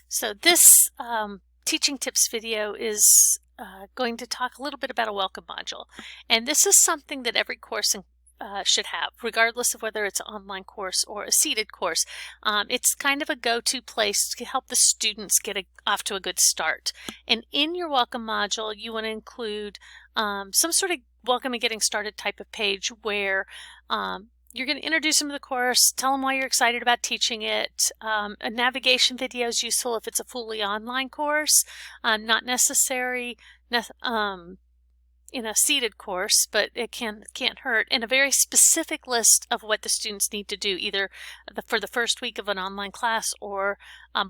So this teaching tips video is going to talk a little bit about a welcome module. And this is something that every course should have, regardless of whether it's an online course or a seated course. It's kind of a go-to place to help the students get off to a good start. And in your welcome module, you want to include some sort of welcome and getting started type of page where you're going to introduce them to the course, tell them why you're excited about teaching it. A navigation video is useful if it's a fully online course, not necessary in a seated course, but it can't hurt. And a very specific list of what the students need to do, either for the first week of an online class or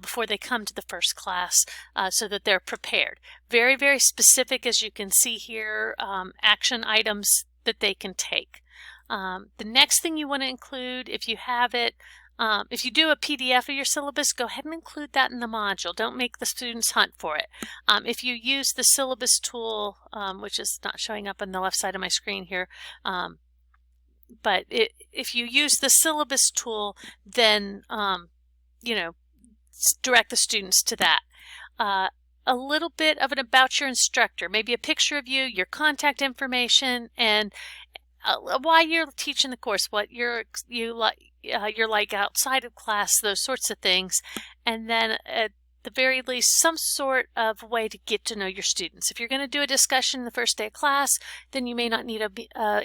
before they come to the first class, so that they're prepared. Very, very specific, as you can see here, action items that they can take. The next thing you want to include, if you have it, if you do a PDF of your syllabus, go ahead and include that in the module. Don't make the students hunt for it. If you use the syllabus tool, which is not showing up on the left side of my screen here, but if you use the syllabus tool, then direct the students to that. A little bit of it about your instructor, maybe a picture of you, your contact information, and why you're teaching the course, what you're like outside of class, those sorts of things. And then at the very least, some sort of way to get to know your students. If you're going to do a discussion the first day of class, then you may not need a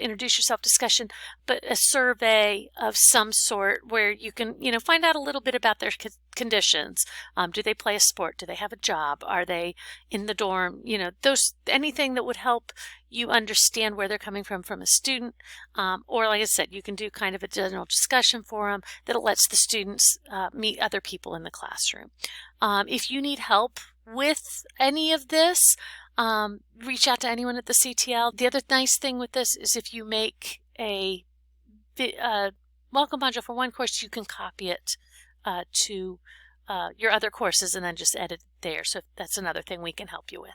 introduce yourself discussion, but a survey of some sort where you can find out a little bit about their conditions. Do they play a sport? Do they have a job? Are they in the dorm? Anything that would help you understand where they're coming from a student. Or like I said, you can do kind of a general discussion for them that lets the students meet other people in the classroom. If you need help with any of this, reach out to anyone at the CTL. The other nice thing with this is if you make a welcome module for one course, you can copy it to your other courses and then just edit it there. So that's another thing we can help you with.